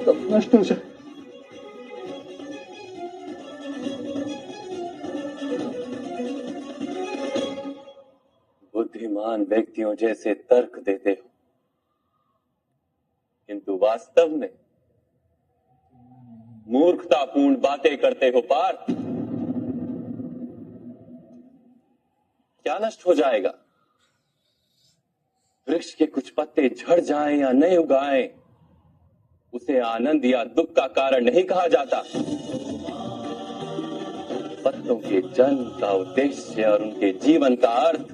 सब नष्ट हो जाए। बुद्धिमान व्यक्तियों जैसे तर्क देते हो, किंतु वास्तव में मूर्खतापूर्ण बातें करते हो पार्थ। क्या नष्ट हो जाएगा? वृक्ष के कुछ पत्ते झड़ जाएं या नए उगाएं, उसे आनंद या दुख का कारण नहीं कहा जाता। पत्तों के जन्म का उद्देश्य और उनके जीवन का अर्थ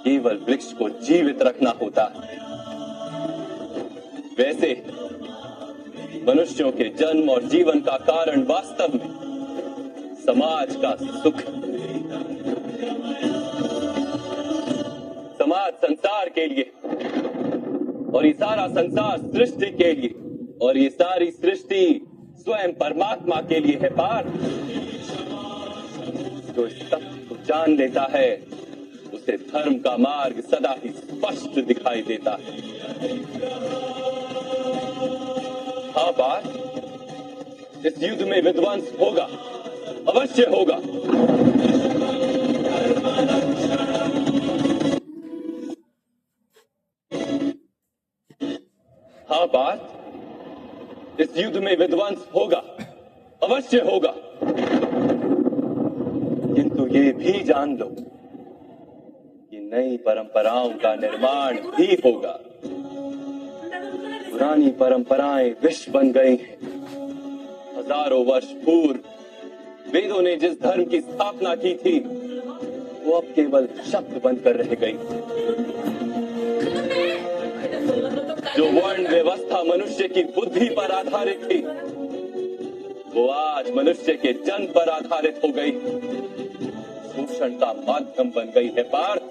केवल वृक्ष को जीवित रखना होता है। वैसे मनुष्यों के जन्म और जीवन का कारण वास्तव में समाज का सुख। समाज संसार के लिए और ये सारा संसार सृष्टि के लिए और ये सारी सृष्टि स्वयं परमात्मा के लिए है पार्थ। जो इस तथ्य को जान लेता है उसे धर्म का मार्ग सदा ही स्पष्ट दिखाई देता है। हाँ पार्थ, इस युद्ध में विध्वंस होगा, अवश्य होगा। हाँ पार्थ, इस युद्ध में विध्वंस होगा, अवश्य होगा। किंतु ये भी जान लो कि नई परंपराओं का निर्माण भी होगा। पुरानी परंपराएं विष बन गई हैं। हजारों वर्ष पूर्व वेदों ने जिस धर्म की स्थापना की थी वो अब केवल शब्द बनकर रह गई। जो वर्ण व्यवस्था मनुष्य की बुद्धि पर आधारित थी वो आज मनुष्य के जन्म पर आधारित हो गई, शोषण का माध्यम बन गई है पार्थ।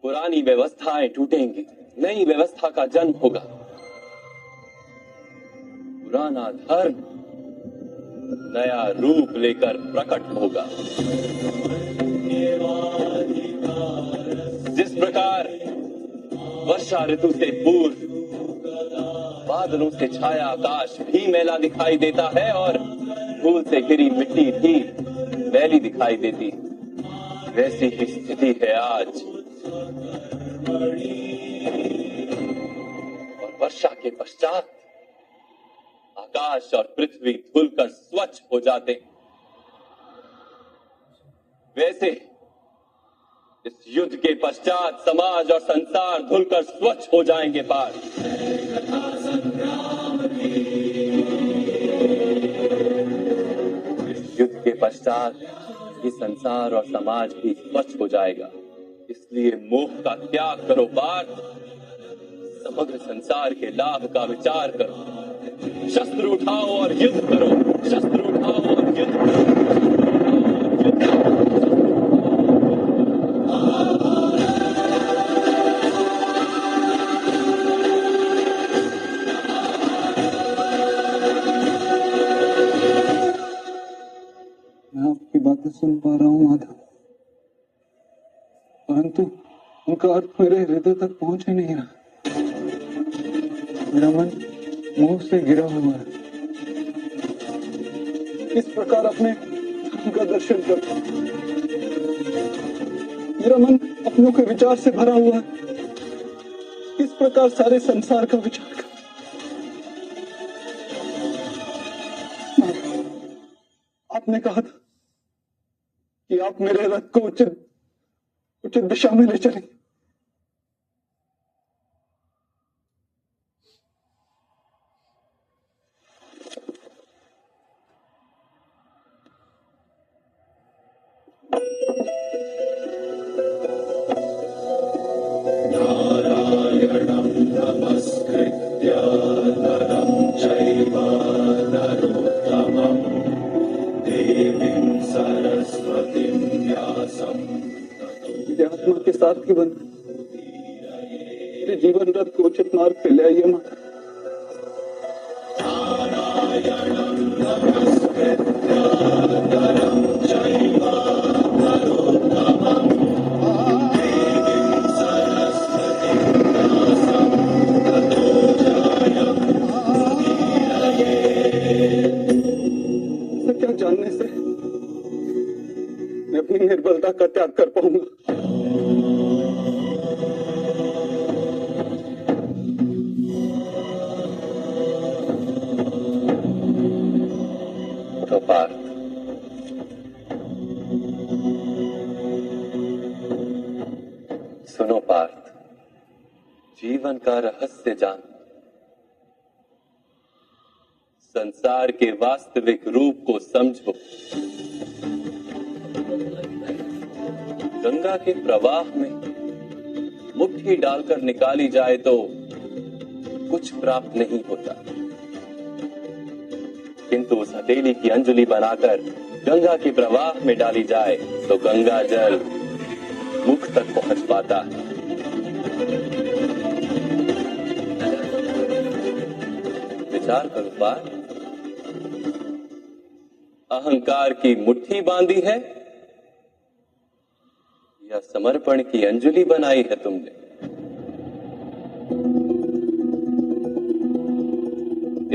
पुरानी व्यवस्थाएं टूटेंगी, नई व्यवस्था का जन्म होगा। पुराना धर्म नया रूप लेकर प्रकट होगा। जिस प्रकार वर्षा ऋतु से पूर्व बादलों से छाया आकाश भी मैला दिखाई देता है और धूल से घिरी मिट्टी भी मैली दिखाई देती, वैसी ही स्थिति है आज। और वर्षा के पश्चात आकाश और पृथ्वी धुलकर स्वच्छ हो जाते, वैसे इस युद्ध के पश्चात समाज और संसार धुलकर स्वच्छ हो जाएंगे पार्थ। इस युद्ध के पश्चात ये संसार और समाज भी स्वच्छ हो जाएगा। इसलिए मोह का त्याग करो पार्थ। समग्र संसार के लाभ का विचार करो। शस्त्र उठाओ और युद्ध करो। शस्त्र उठाओ और युद्ध करो। मैं आपकी बातें सुन पा रहा हूँ माधव, परंतु उनका अर्थ मेरे हृदय तक पहुंच ही नहीं रहा। मेरा मन मोह से घिरा हुआ है। इस प्रकार अपने धर्म का दर्शन कर, मेरा मन अपनों के विचार से भरा हुआ है। इस प्रकार सारे संसार का विचार कर। आपने कहा था कि आप मेरे रथ को उचित दिशा में ले चलेंगे। नारायणं नमस्कृत्य नरं चैव नरोत्तमं देवीं सरस्वतीं व्यासं आत्मा के साथ की बन जीवन रथ को उचित मार्ग पे ले आइए माता। नारायणं नमस्कृत्य नरं चैव नरोत्तमं देवीं सरस्वतीं सुनो पार्थ, जीवन का रहस्य जान, संसार के वास्तविक रूप को समझो। गंगा के प्रवाह में मुट्ठी डालकर निकाली जाए तो कुछ प्राप्त नहीं होता, किंतु उस हथेली की अंजलि बनाकर गंगा के प्रवाह में डाली जाए तो गंगा जल मुख तक पहुंच पाता है। विचार करो पार्थ, अहंकार की मुट्ठी बांधी है या समर्पण की अंजलि बनाई है तुमने?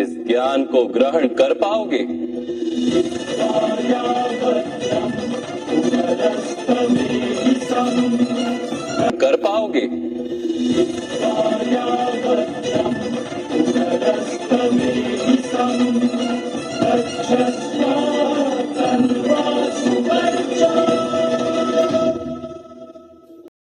इस ज्ञान को ग्रहण कर पाओगे? कर पाओगे?